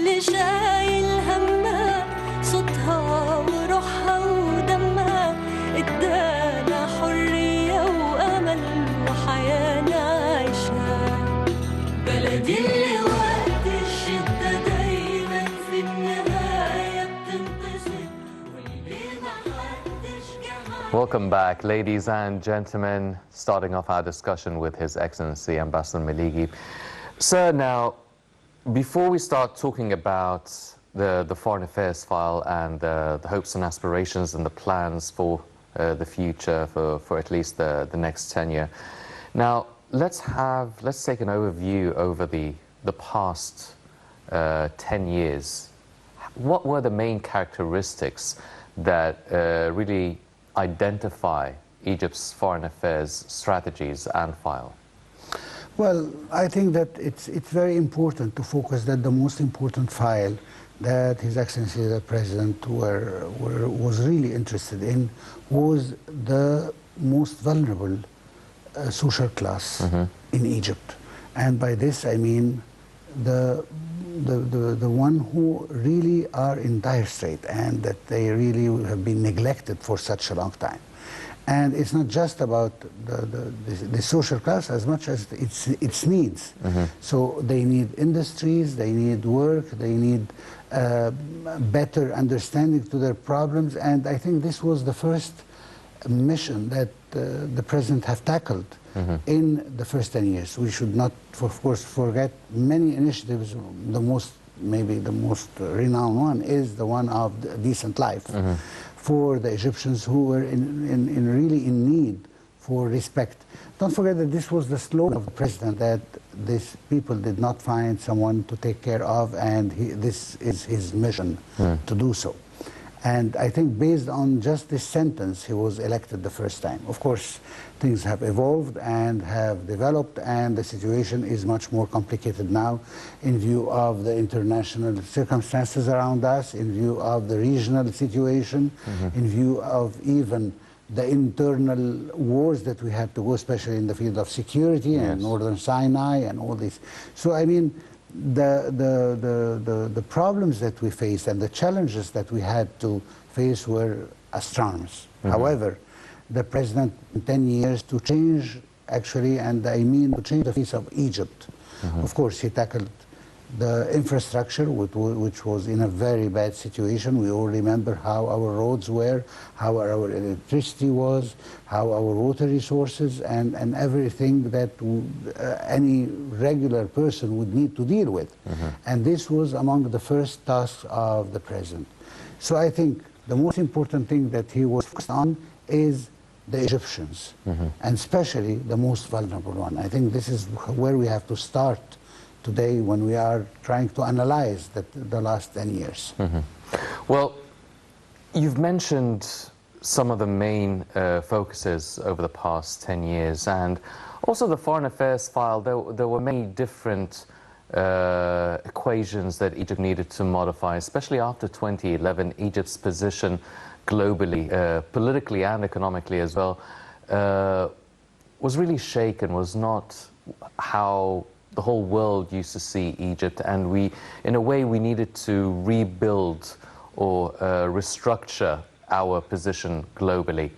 اللي شايل همها صوتها وروحها ودمها ادانا حرية وأمل وحياة نعيشها. بلدي اللي وقت الشدة دايما في النهاية بتنتصر واللي محدش جمع. Welcome back, ladies and gentlemen. Starting off our discussion with His Excellency Ambassador Miligy. Sir, now, before we start talking about the Foreign Affairs file and the hopes and aspirations and the plans for the future, for at least the next tenure, now let's take an overview over the past 10 years. What were the main characteristics that really identify Egypt's foreign affairs strategies and file? Well, I think that it's very important to focus that the most important file that His Excellency the President was really interested in was the most vulnerable social class in Egypt. And by this I mean the one who really are in dire strait and that they really have been neglected for such a long time. And it's not just about the social class as much as its needs. So they need industries, they need work, they need better understanding to their problems. And I think this was the first mission that the President have tackled in the first 10 years. We should not, of course, forget many initiatives. Maybe the most renowned one is the one of the decent life. For the Egyptians who were really in need for respect. Don't forget that this was the slogan of the President, that these people did not find someone to take care of, and this is his mission to do so. And I think based on just this sentence, he was elected the first time. Of course, things have evolved and have developed, and the situation is much more complicated now in view of the international circumstances around us, in view of the regional situation, in view of even the internal wars that we had to go, especially in the field of security and northern Sinai and all this. So I mean, the problems that we faced and the challenges that we had to face were astronomous. However, the President in 10 years to change, actually, and I mean to change the face of Egypt. Of course, he tackled the infrastructure, which was in a very bad situation. We all remember how our roads were, how our electricity was, how our water resources, and everything that any regular person would need to deal with. And this was among the first tasks of the President. So I think the most important thing that he was focused on is the Egyptians, and especially the most vulnerable one. I think this is where we have to start today when we are trying to analyze the last 10 years. Well, you've mentioned some of the main focuses over the past 10 years, and also the Foreign Affairs file. There were many different equations that Egypt needed to modify, especially after 2011. Egypt's position globally, politically and economically as well, was really shaken, was not how the whole world used to see Egypt, and in a way, we needed to rebuild or restructure our position globally,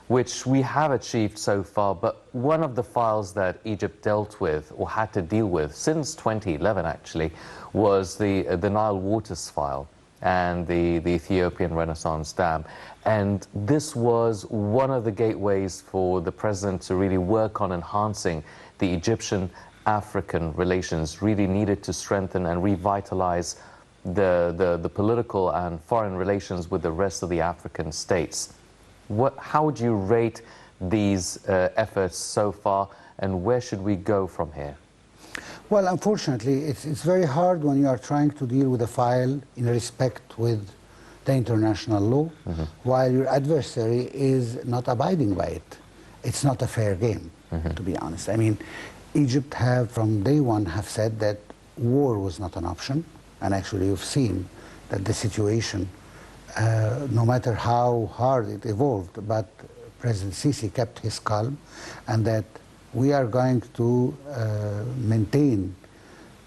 which we have achieved so far. But one of the files that Egypt dealt with, or had to deal with, since 2011 actually, was the Nile Waters file and the Ethiopian Renaissance Dam. And this was one of the gateways for the President to really work on enhancing the Egyptian-African relations, really needed to strengthen and revitalize the political and foreign relations with the rest of the African states. How would you rate these efforts so far, and where should we go from here? Well, unfortunately, it's very hard when you are trying to deal with a file in respect with the international law, while your adversary is not abiding by it. It's not a fair game, to be honest. I mean, Egypt have, from day one, have said that war was not an option, and actually you've seen that the situation, no matter how hard it evolved, but President Sisi kept his calm, and that we are going to maintain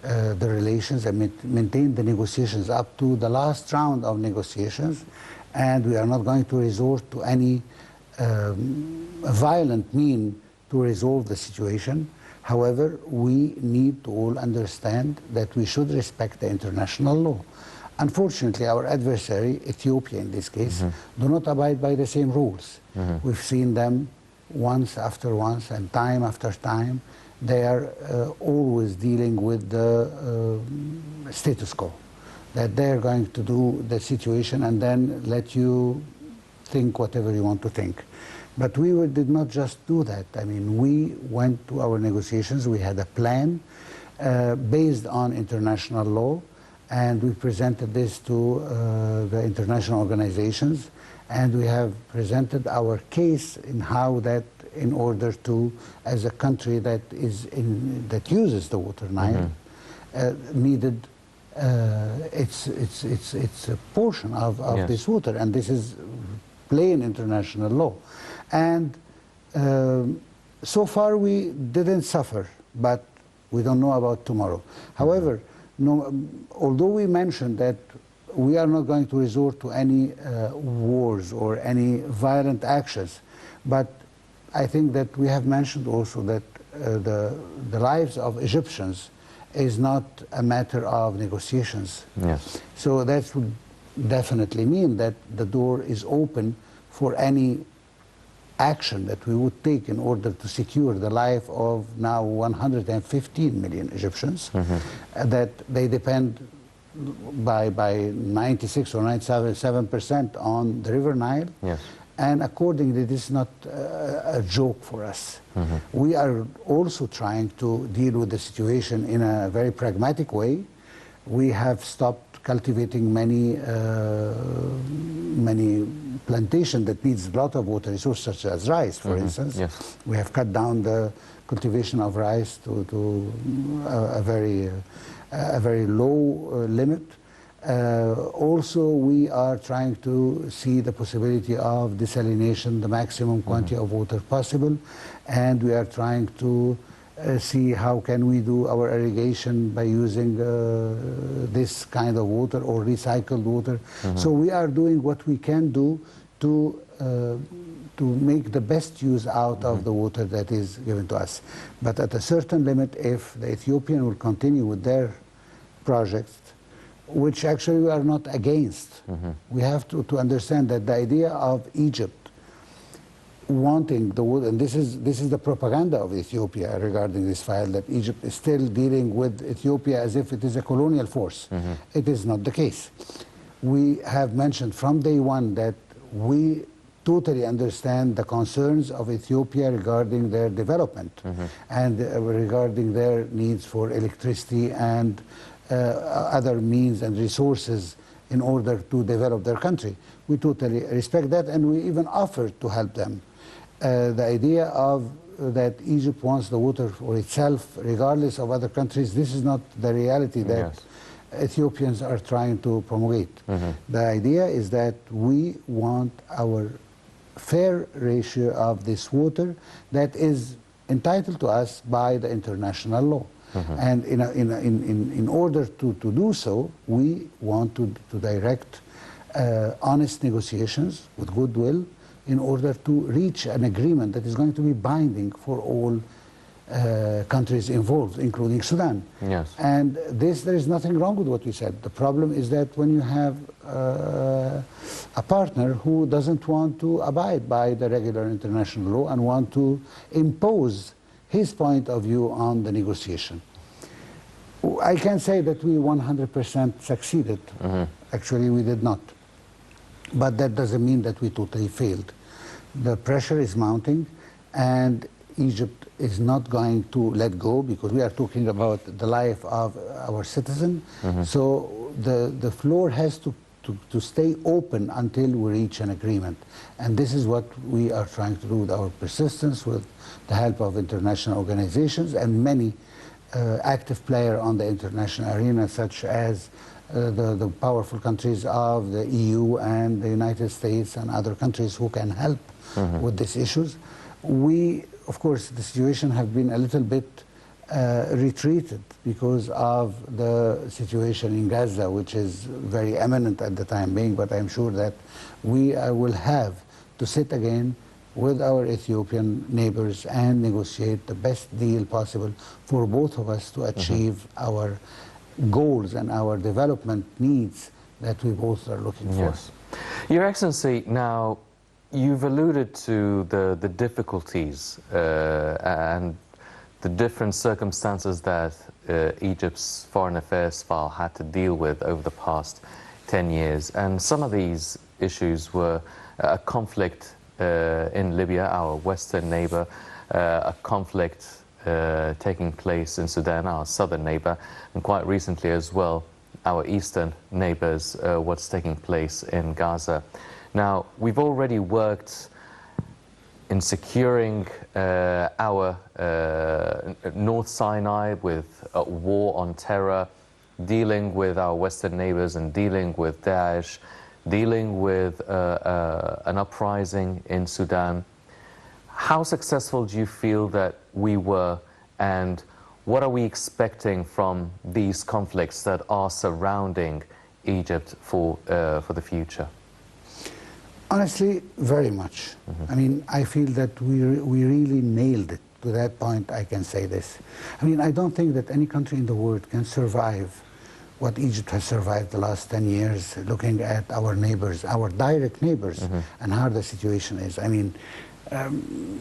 the relations and maintain the negotiations up to the last round of negotiations, and we are not going to resort to any violent mean to resolve the situation. However, we need to all understand that we should respect the international law. Unfortunately, our adversary, Ethiopia in this case, do not abide by the same rules. We've seen them once after once and time after time. They are always dealing with the status quo, that they're going to do the situation and then let you think whatever you want to think. But we did not just do that. I mean, we went to our negotiations. We had a plan based on international law, and we presented this to the international organizations, and we have presented our case in how that, in order to, as a country that that uses the water Nile, needed its a portion of Yes. this water, and this is plain international law. And so far we didn't suffer, but we don't know about tomorrow. However, although we mentioned that we are not going to resort to any wars or any violent actions, but I think that we have mentioned also that the lives of Egyptians is not a matter of negotiations. Yes. So that would definitely mean that the door is open for any action that we would take in order to secure the life of now 115 million Egyptians, that they depend by 96 or 97% on the River Nile. Yes. And accordingly, this is not a joke for us. We are also trying to deal with the situation in a very pragmatic way. We have stopped cultivating many plantations that needs a lot of water resources, such as rice, for instance. Yes. We have cut down the cultivation of rice to a very low limit. Also, we are trying to see the possibility of desalination, the maximum quantity of water possible, and we are trying to see how can we do our irrigation by using this kind of water or recycled water. So we are doing what we can do to make the best use out of the water that is given to us. But at a certain limit, if the Ethiopian will continue with their projects, which actually we are not against, we have to understand that the idea of Egypt wanting the water, and this is the propaganda of Ethiopia regarding this file, that Egypt is still dealing with Ethiopia as if it is a colonial force. It is not the case. We have mentioned from day one that we totally understand the concerns of Ethiopia regarding their development and regarding their needs for electricity and other means and resources in order to develop their country. We totally respect that, and we even offered to help them. The idea of that Egypt wants the water for itself, regardless of other countries, this is not the reality that Ethiopians are trying to promulgate. The idea is that we want our fair ratio of this water that is entitled to us by the international law. And in order to do so, we want to direct honest negotiations with goodwill in order to reach an agreement that is going to be binding for all countries involved, including Sudan. Yes. And there is nothing wrong with what we said. The problem is that when you have a partner who doesn't want to abide by the regular international law and want to impose his point of view on the negotiation. I can say that we 100% succeeded. Actually, we did not. But that doesn't mean that we totally failed. The pressure is mounting, and Egypt is not going to let go, because we are talking about the life of our citizen. So the floor has to stay open until we reach an agreement. And this is what we are trying to do with our persistence, with the help of international organizations and many active players on the international arena, such as the powerful countries of the EU and the United States and other countries who can help with these issues. We, of course, the situation has been a little bit retreated because of the situation in Gaza, which is very eminent at the time being, but I'm sure that we will have to sit again with our Ethiopian neighbors and negotiate the best deal possible for both of us to achieve our goals and our development needs that we both are looking for. Yes. Your Excellency, now you've alluded to the difficulties and the different circumstances that Egypt's foreign affairs file had to deal with over the past 10 years. And some of these issues were a conflict in Libya, our western neighbor, a conflict taking place in Sudan, our southern neighbor, and quite recently as well, our eastern neighbors, what's taking place in Gaza. Now, we've already worked in securing our North Sinai with a war on terror, dealing with our western neighbors and dealing with Daesh, dealing with an uprising in Sudan. How successful do you feel that we were, and what are we expecting from these conflicts that are surrounding Egypt for the future? Honestly, very much. I mean, I feel that we really nailed it. To that point, I can say this. I mean, I don't think that any country in the world can survive what Egypt has survived the last 10 years, looking at our neighbors, our direct neighbors, and how the situation is. I mean,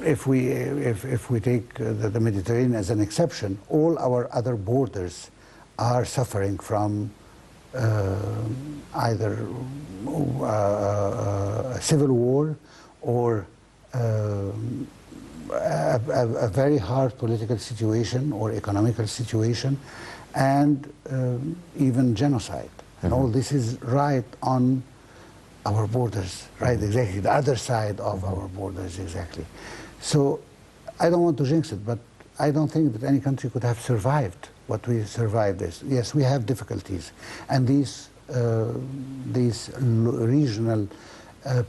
if we take the Mediterranean as an exception, all our other borders are suffering from either a civil war or a very hard political situation or economical situation, and even genocide. And all this is right on our borders, right, exactly, the other side of our borders, exactly. So I don't want to jinx it, but I don't think that any country could have survived what we survived this. Yes, we have difficulties, and these regional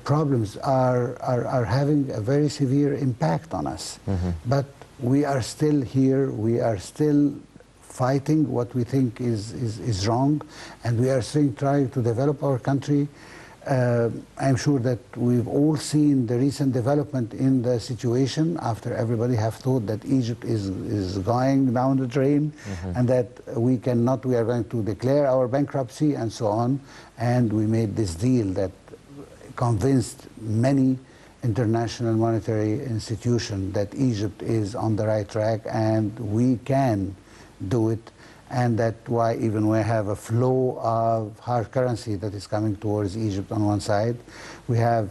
problems are having a very severe impact on us. But we are still here, we are still fighting what we think is wrong, and we are still trying to develop our country. I'm sure that we've all seen the recent development in the situation after everybody have thought that Egypt is going down the drain, and that we are going to declare our bankruptcy and so on. And we made this deal that convinced many international monetary institutions that Egypt is on the right track and we can do it. And that's why even we have a flow of hard currency that is coming towards Egypt on one side. We are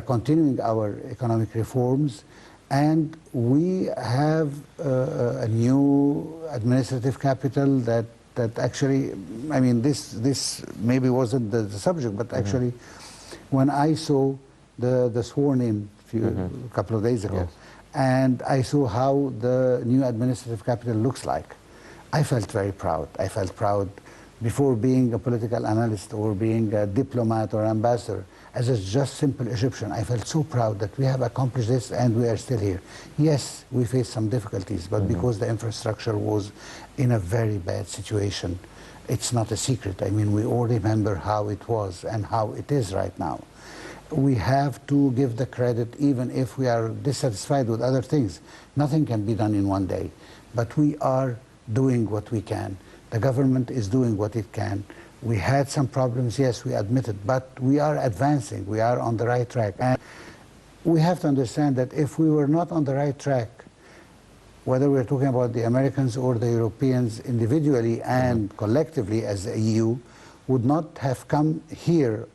continuing our economic reforms, and we have a new administrative capital that actually, I mean, this maybe wasn't the subject, but actually, when I saw the sworn-in a couple of days ago, and I saw how the new administrative capital looks like, I felt very proud. I felt proud before being a political analyst or being a diplomat or ambassador. As a just simple Egyptian, I felt so proud that we have accomplished this and we are still here. Yes, we faced some difficulties, but because the infrastructure was in a very bad situation, it's not a secret. I mean, we all remember how it was and how it is right now. We have to give the credit, even if we are dissatisfied with other things. Nothing can be done in one day, but we are doing what we can. The government is doing what it can. We had some problems, yes, we admit it, but we are advancing. We are on the right track. And we have to understand that if we were not on the right track, whether we're talking about the Americans or the Europeans individually and collectively as the EU, would not have come here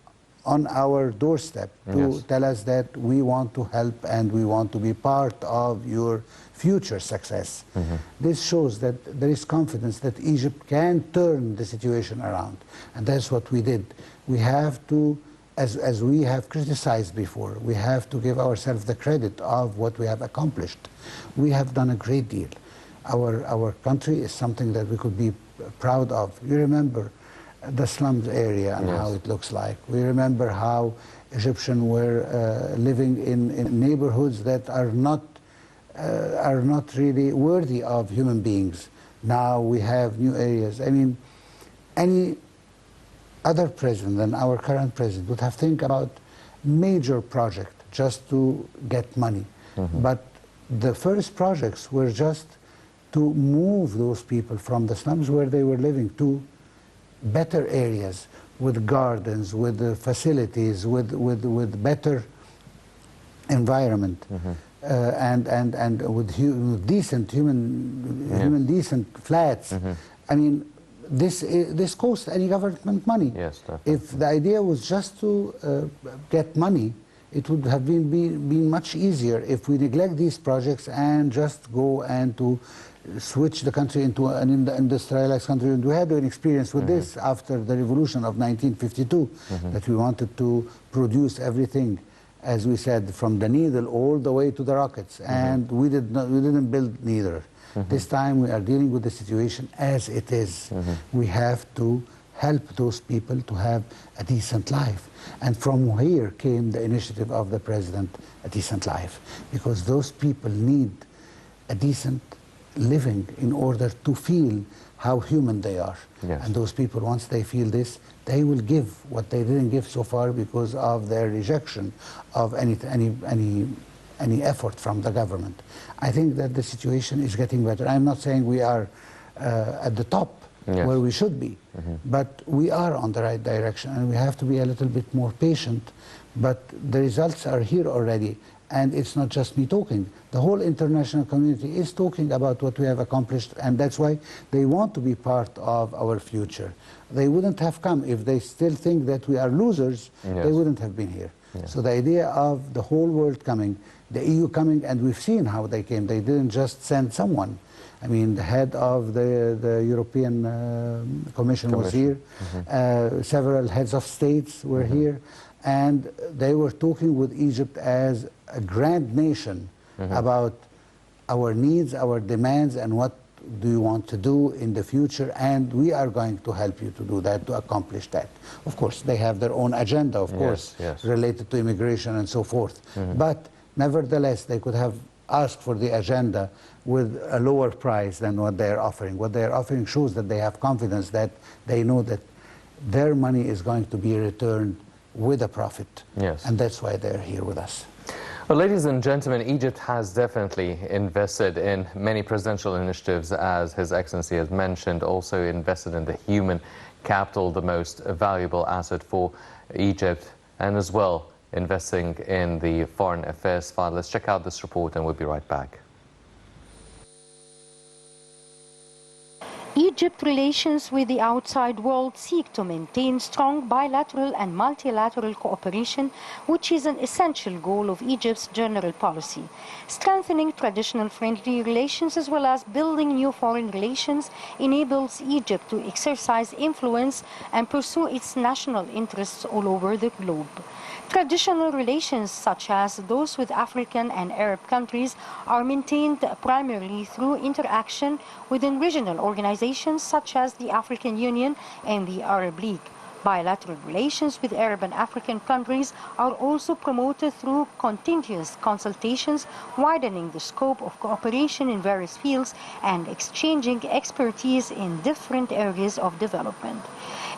on our doorstep to tell us that we want to help and we want to be part of your future success. This shows that there is confidence that Egypt can turn the situation around, and that's what we did. We have to, as we have criticized before, we have to give ourselves the credit of what we have accomplished. We have done a great deal. Our country is something that we could be proud of. You remember the slums area and how it looks like. We remember how Egyptians were living in neighborhoods that are not are not really worthy of human beings. Now we have new areas. I mean, any other president than our current president would have think about major project just to get money. But the first projects were just to move those people from the slums where they were living to better areas with gardens, with facilities, with better environment, and with decent decent flats. I mean, this costs any government money. Yes, definitely. If the idea was just to get money, it would have been much easier if we neglect these projects and just go and to switch the country into an industrialized country. And we had an experience with this after the revolution of 1952, that we wanted to produce everything, as we said, from the needle all the way to the rockets, and we didn't build neither. This time we are dealing with the situation as it is. We have to help those people to have a decent life. And from here came the initiative of the president, A Decent Life, because those people need a decent living in order to feel how human they are. Yes. And those people, once they feel this, they will give what they didn't give so far because of their rejection of any effort from the government. I think that the situation is getting better. I'm not saying we are at the top where we should be, but we are on the right direction, and we have to be a little bit more patient. But the results are here already, and it's not just me talking. The whole international community is talking about what we have accomplished, and that's why they want to be part of our future. They wouldn't have come if they still think that we are losers. They wouldn't have been here. So the idea of the whole world coming, the EU coming, and we've seen how they came. They didn't just send someone. I mean, the head of the European Commission was here. Several heads of states were here. And they were talking with Egypt as a grand nation about our needs, our demands, and what do you want to do in the future, and we are going to help you to do that, to accomplish that. Of course, they have their own agenda, of course, related to immigration and so forth. But nevertheless, they could have asked for the agenda with a lower price than what they are offering. What they are offering shows that they have confidence, that they know that their money is going to be returned with a profit. And that's why they're here with us. Well, ladies and gentlemen, Egypt has definitely invested in many presidential initiatives, as His Excellency has mentioned, also invested in the human capital, the most valuable asset for Egypt, and as well investing in the foreign affairs fund. Let's check out this report and we'll be right back. Egypt's relations with the outside world seek to maintain strong bilateral and multilateral cooperation, which is an essential goal of Egypt's general policy. Strengthening traditional friendly relations as well as building new foreign relations enables Egypt to exercise influence and pursue its national interests all over the globe. Traditional relations such as those with African and Arab countries are maintained primarily through interaction within regional organizations such as the African Union and the Arab League. Bilateral relations with Arab and African countries are also promoted through continuous consultations, widening the scope of cooperation in various fields and exchanging expertise in different areas of development.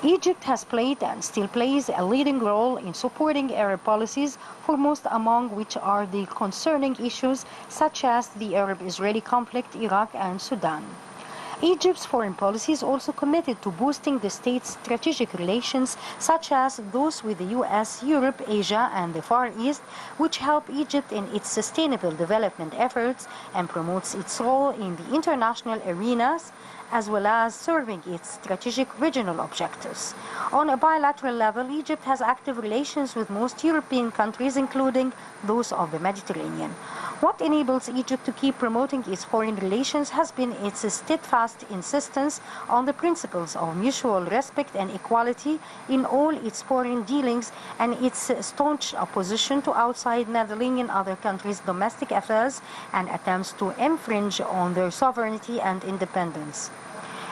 Egypt has played and still plays a leading role in supporting Arab policies, foremost among which are the concerning issues such as the Arab-Israeli conflict, Iraq and Sudan. Egypt's foreign policy is also committed to boosting the state's strategic relations, such as those with the US, Europe, Asia, and the Far East, which help Egypt in its sustainable development efforts and promotes its role in the international arenas, as well as serving its strategic regional objectives. On a bilateral level, Egypt has active relations with most European countries, including those of the Mediterranean. What enables Egypt to keep promoting its foreign relations has been its steadfast insistence on the principles of mutual respect and equality in all its foreign dealings, and its staunch opposition to outside meddling in other countries' domestic affairs and attempts to infringe on their sovereignty and independence.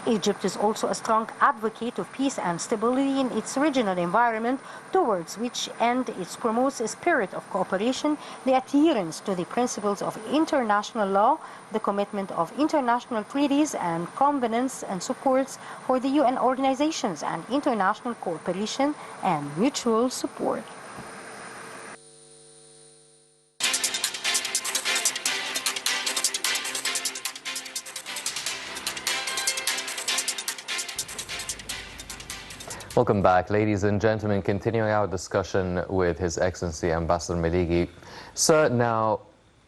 Egypt is also a strong advocate of peace and stability in its regional environment, towards which end it promotes a spirit of cooperation, the adherence to the principles of international law, the commitment of international treaties and covenants, and supports for the UN organizations and international cooperation and mutual support. Welcome back, ladies and gentlemen. Continuing our discussion with His Excellency Ambassador Miligy. Sir, now,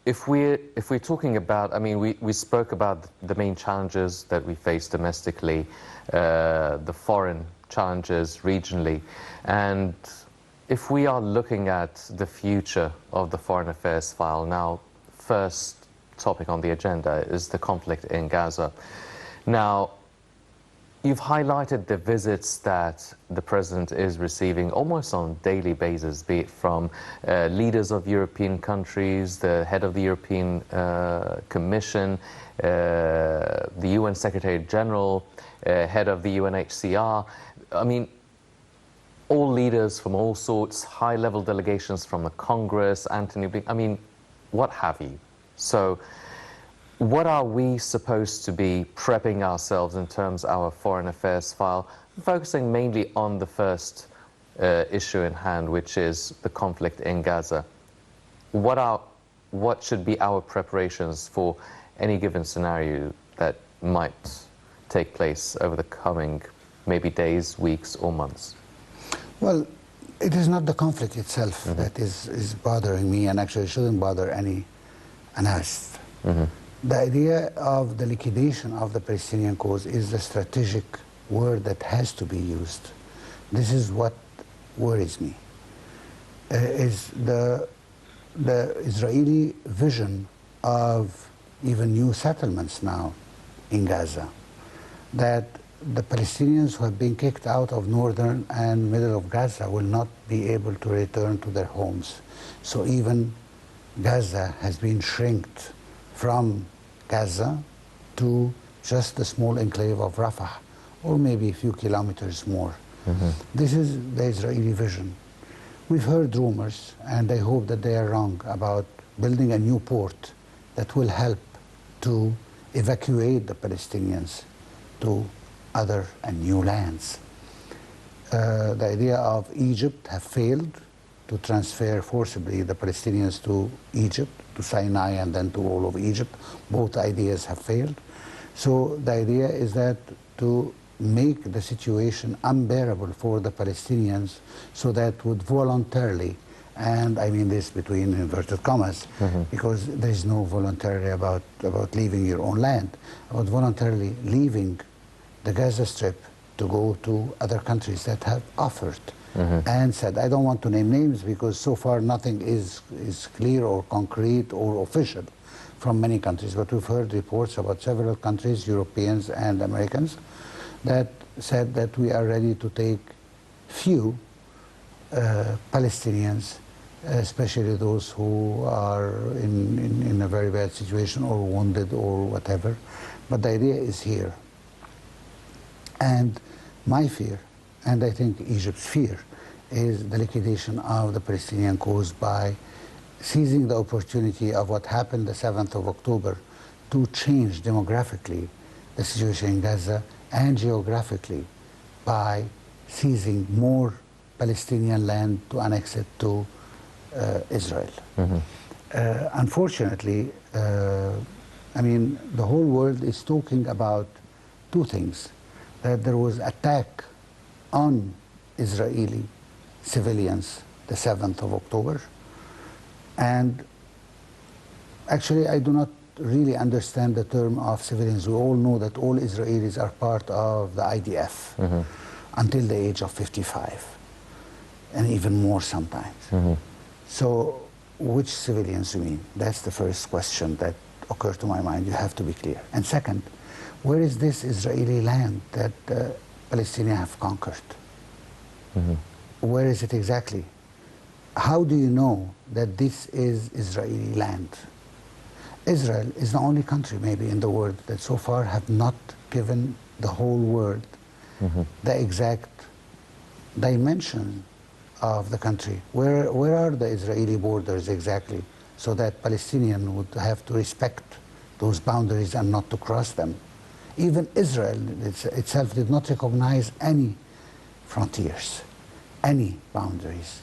if we're talking about, I mean, we spoke about the main challenges that we face domestically, the foreign challenges regionally, and if we are looking at the future of the foreign affairs file now, first topic on the agenda is the conflict in Gaza. Now, you've highlighted the visits that the President is receiving almost on a daily basis, be it from leaders of European countries, the head of the European Commission, the UN Secretary General, head of the UNHCR. I mean, all leaders from all sorts, high-level delegations from the Congress, Anthony Blinken, I mean, what have you. So, what are we supposed to be prepping ourselves in terms of our foreign affairs file, focusing mainly on the first issue in hand, which is the conflict in Gaza? What should be our preparations for any given scenario that might take place over the coming maybe days, weeks, or months? Well, it is not the conflict itself that is bothering me, and actually shouldn't bother any analyst. The idea of the liquidation of the Palestinian cause is the strategic word that has to be used. This is what worries me, is the Israeli vision of even new settlements now in Gaza, that the Palestinians who have been kicked out of northern and middle of Gaza will not be able to return to their homes. So even Gaza has been shrinked from Gaza to just the small enclave of Rafah, or maybe a few kilometers more. This is the Israeli vision. We've heard rumors, and I hope that they are wrong, about building a new port that will help to evacuate the Palestinians to other and new lands. The idea of Egypt have failed to transfer forcibly the Palestinians to Egypt, to Sinai and then to all of Egypt. Both ideas have failed. So the idea is that to make the situation unbearable for the Palestinians, so that would voluntarily, and I mean this between inverted commas, because there is no voluntarily about leaving your own land, about voluntarily leaving the Gaza Strip to go to other countries that have offered and said, I don't want to name names because so far nothing is clear or concrete or official from many countries, but we've heard reports about several countries, Europeans and Americans, that said that we are ready to take few Palestinians, especially those who are in a very bad situation or wounded or whatever. But the idea is here. And my fear, and I think Egypt's fear, is the liquidation of the Palestinian cause by seizing the opportunity of what happened the 7th of October to change demographically the situation in Gaza and geographically by seizing more Palestinian land to annex it to Israel. Unfortunately, I mean, the whole world is talking about two things: that there was attack on Israeli civilians the 7th of October, and actually I do not really understand the term of civilians. We all know that all Israelis are part of the IDF until the age of 55, and even more sometimes. So which civilians you mean? That's the first question that occurred to my mind. You have to be clear. And second, where is this Israeli land that Palestinians have conquered? Where is it exactly? How do you know that this is Israeli land? Israel is the only country maybe in the world that so far have not given the whole world the exact dimension of the country. Where are the Israeli borders exactly, so that Palestinians would have to respect those boundaries and not to cross them. Even Israel itself did not recognize any frontiers, any boundaries.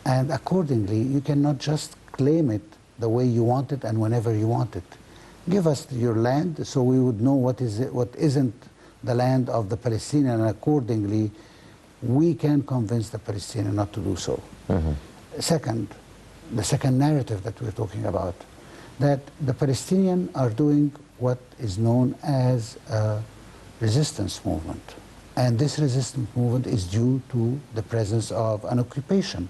And accordingly, you cannot just claim it the way you want it and whenever you want it. Give us your land so we would know what isn't the land of the Palestinian, and accordingly, we can convince the Palestinian not to do so. Second, the second narrative that we're talking about, that the Palestinians are doing what is known as a resistance movement. And this resistance movement is due to the presence of an occupation.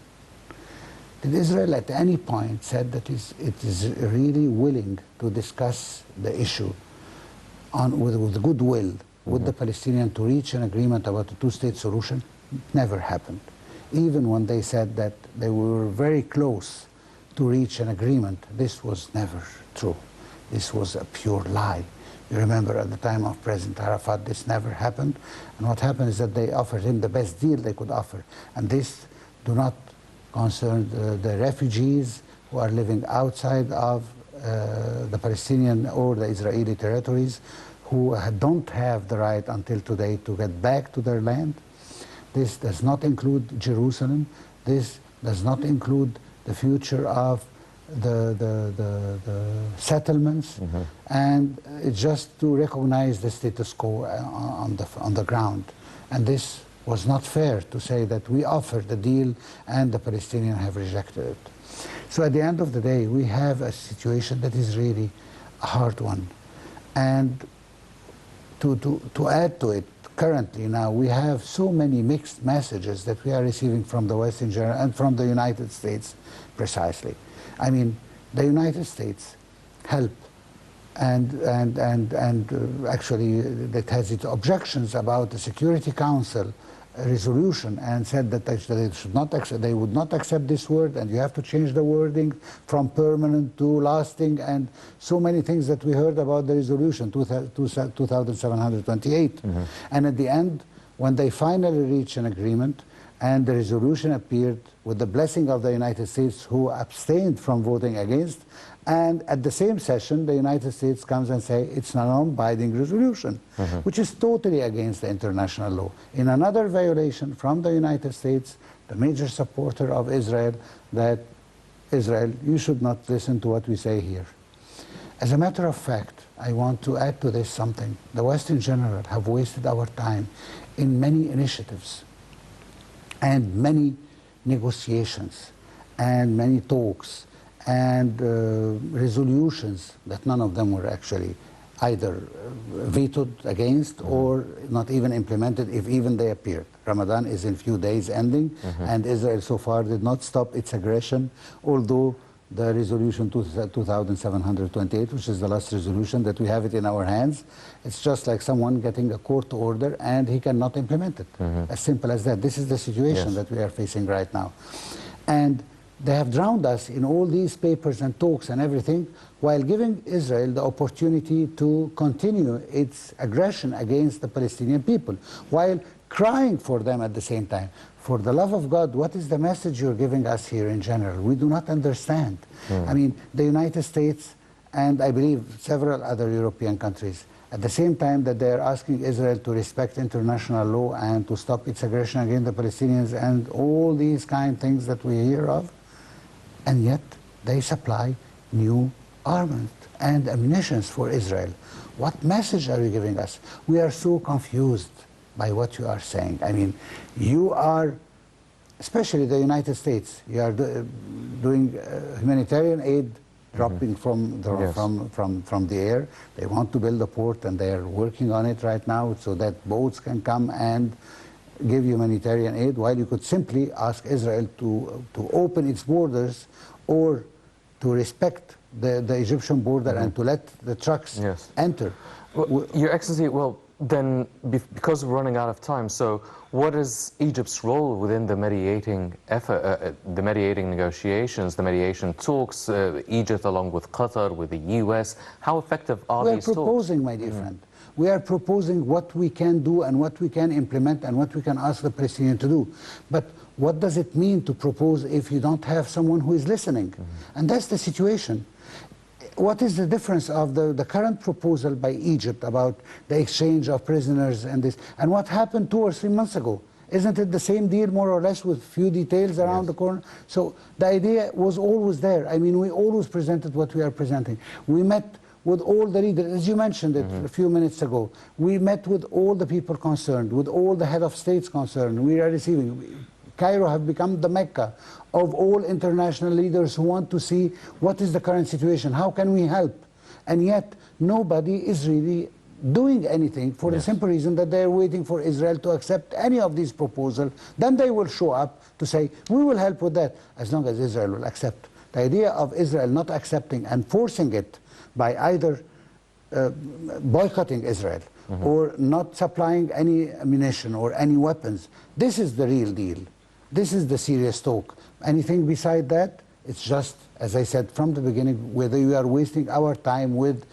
Did Israel at any point said that it is really willing to discuss the issue with goodwill with the Palestinians to reach an agreement about a two-state solution? Never happened. Even when they said that they were very close to reach an agreement, this was never true. This was a pure lie. You remember at the time of President Arafat, this never happened. And what happened is that they offered him the best deal they could offer. And this do not concern the refugees who are living outside of the Palestinian or the Israeli territories, who don't have the right until today to get back to their land. This does not include Jerusalem. This does not include the future of the settlements, and it's just to recognize the status quo on the ground. And this was not fair to say that we offered the deal and the Palestinians have rejected it. So at the end of the day, we have a situation that is really a hard one. And to add to it, currently now we have so many mixed messages that we are receiving from the West in general and from the United States precisely. I mean, the United States help and actually it has its objections about the Security Council resolution and said that they would not accept this word, and you have to change the wording from permanent to lasting, and so many things that we heard about the resolution 2728. And at the end, when they finally reached an agreement and the resolution appeared with the blessing of the United States, who abstained from voting against, and at the same session, the United States comes and says it's a non-binding resolution, which is totally against the international law. In another violation from the United States, the major supporter of Israel, that Israel, you should not listen to what we say here. As a matter of fact, I want to add to this something. The West in general have wasted our time in many initiatives and many negotiations and many talks and resolutions that none of them were actually either vetoed against or not even implemented, if even they appeared. Ramadan is in few days ending, and Israel so far did not stop its aggression, although the resolution 2728, which is the last resolution that we have it in our hands, it's just like someone getting a court order and he cannot implement it. As simple as that. This is the situation that we are facing right now. And they have drowned us in all these papers and talks and everything, while giving Israel the opportunity to continue its aggression against the Palestinian people, while crying for them at the same time. For the love of God, what is the message you're giving us here in general? We do not understand. I mean, the United States and I believe several other European countries, at the same time that they are asking Israel to respect international law and to stop its aggression against the Palestinians and all these kind of things that we hear of, and yet they supply new armament and ammunition for Israel. What message are you giving us? We are so confused by what you are saying. I mean, you are, especially the United States, you are doing humanitarian aid dropping from the air. They want to build a port and they are working on it right now so that boats can come and give humanitarian aid, while you could simply ask Israel to open its borders or to respect the Egyptian border and to let the trucks enter. Well, Your Excellency, well, then, because we're running out of time, so what is Egypt's role within the mediating effort, the mediating negotiations, the mediation talks, Egypt along with Qatar, with the US? How effective are these talks? We're proposing, my dear friend. We are proposing what we can do and what we can implement and what we can ask the Palestinians to do. But what does it mean to propose if you don't have someone who is listening? And that's the situation. What is the difference of the current proposal by Egypt about the exchange of prisoners and this, and what happened 2 or 3 months ago? Isn't it the same deal, more or less, with few details around the corner? So the idea was always there. I mean, we always presented what we are presenting. We met with all the leaders, as you mentioned it a few minutes ago. We met with all the people concerned, with all the head of states concerned. We are receiving. Cairo have become the Mecca of all international leaders who want to see what is the current situation, how can we help? And yet, nobody is really doing anything for the simple reason that they are waiting for Israel to accept any of these proposals. Then they will show up to say, we will help with that, as long as Israel will accept. The idea of Israel not accepting and forcing it by either boycotting Israel or not supplying any ammunition or any weapons, this is the real deal. This is the serious talk. Anything beside that, it's just, as I said from the beginning, whether we are wasting our time with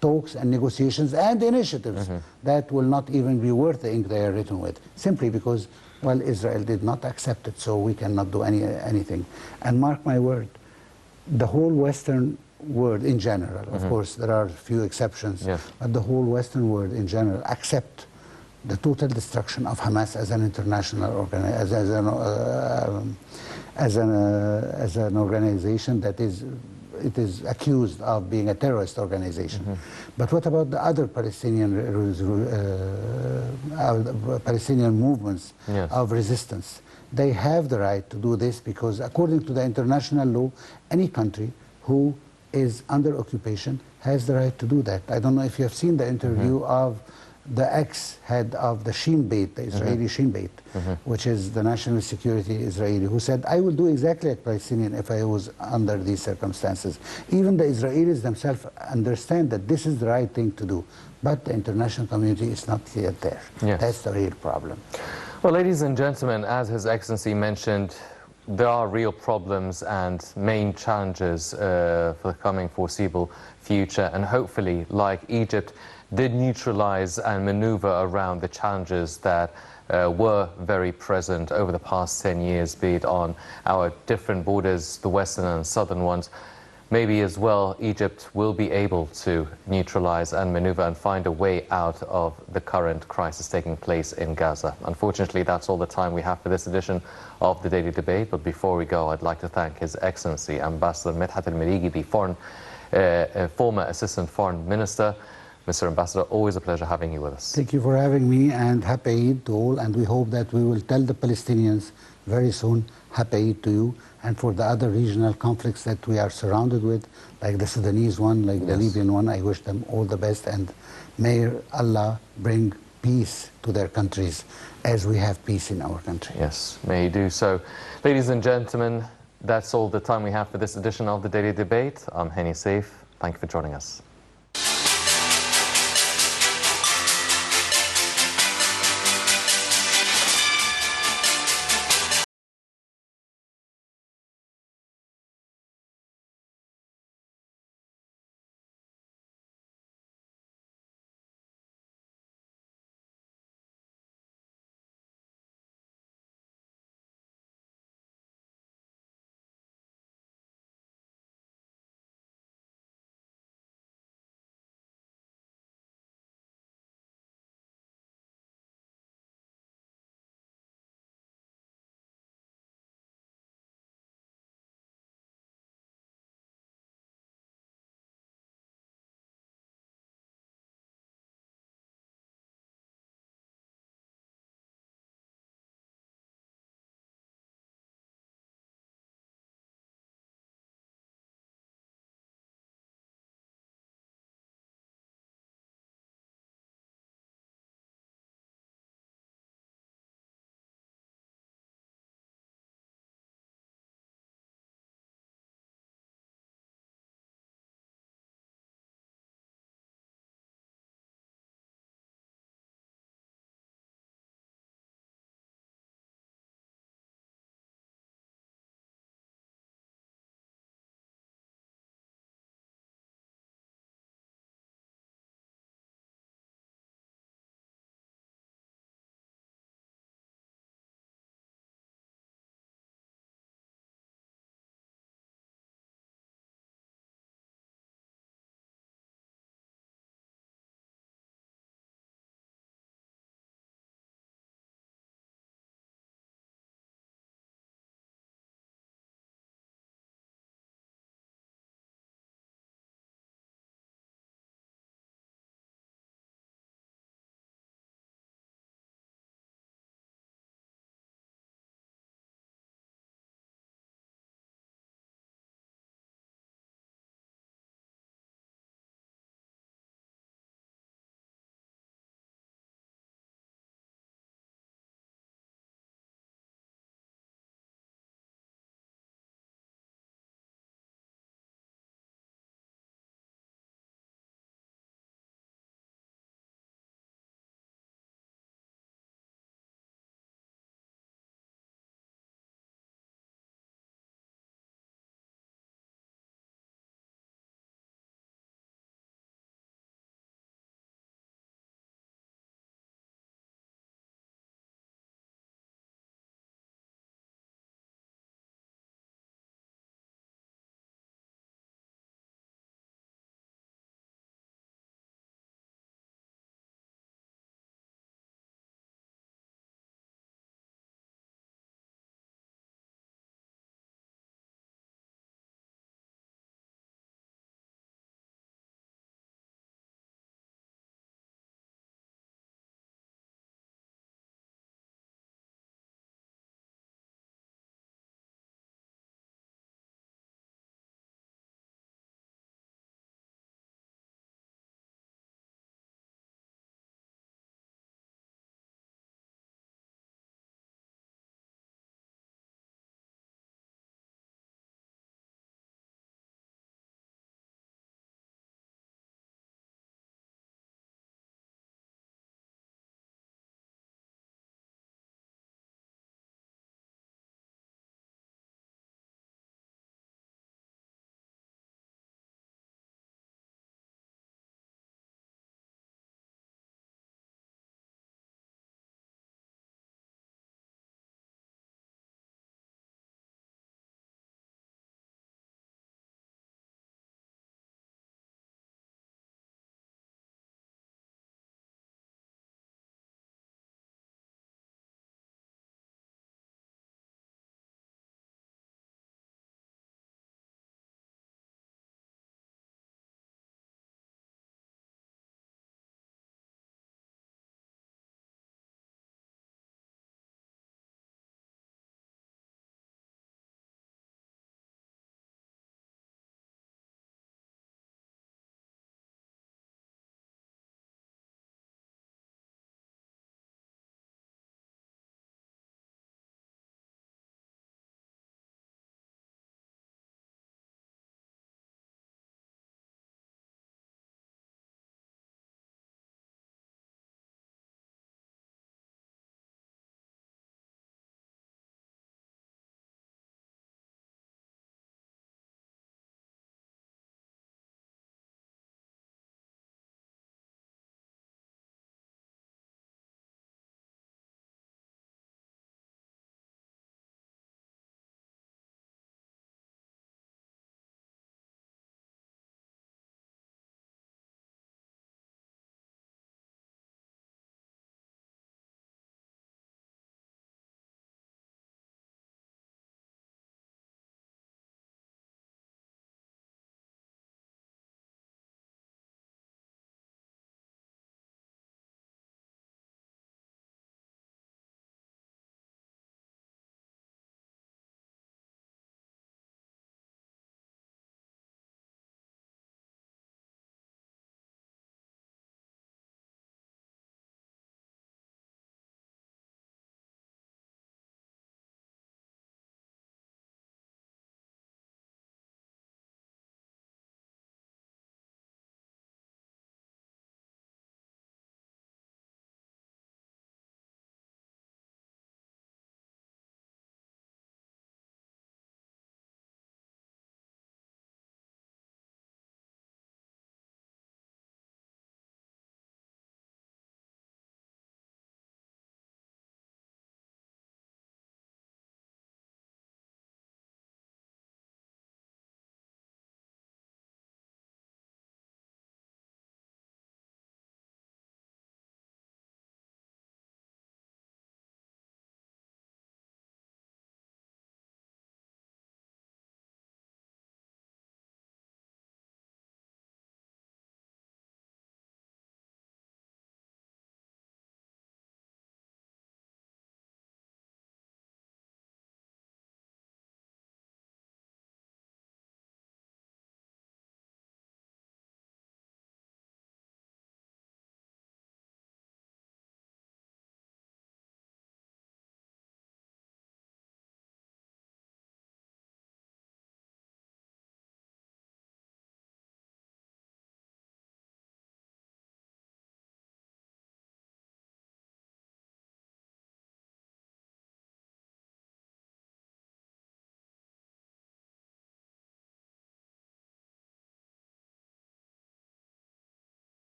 talks and negotiations and initiatives that will not even be worth the ink they are written with, simply because, well, Israel did not accept it, so we cannot do anything. And mark my word, the whole Western world in general, of course there are a few exceptions, but the whole Western world in general accept the total destruction of Hamas as an international organization, as an organization that is accused of being a terrorist organization. But what about the other Palestinian movements of resistance? They have the right to do this because according to the international law, any country who is under occupation has the right to do that. I don't know if you have seen the interview of the ex-head of the Shin Bet, the Israeli Shin Bet, which is the national security Israeli, who said, I will do exactly like Palestinian if I was under these circumstances. Even the Israelis themselves understand that this is the right thing to do, but the international community is not yet there. That's the real problem. Well, ladies and gentlemen, as His Excellency mentioned, there are real problems and main challenges for the coming foreseeable future, and hopefully, like Egypt, did neutralize and maneuver around the challenges that were very present over the past 10 years, be it on our different borders, the western and southern ones. Maybe as well, Egypt will be able to neutralize and maneuver and find a way out of the current crisis taking place in Gaza. Unfortunately, that's all the time we have for this edition of the Daily Debate. But before we go, I'd like to thank His Excellency Ambassador Medhat al-Miligy, the former Assistant Foreign Minister. Mr. Ambassador, always a pleasure having you with us. Thank you for having me, and Happy Eid to all, and we hope that we will tell the Palestinians very soon, Happy Eid to you, and for the other regional conflicts that we are surrounded with, like the Sudanese one, like the Libyan one, I wish them all the best, and may Allah bring peace to their countries as we have peace in our country. Yes, may He do so. Ladies and gentlemen, that's all the time we have for this edition of the Daily Debate. I'm Henny Saif. Thank you for joining us.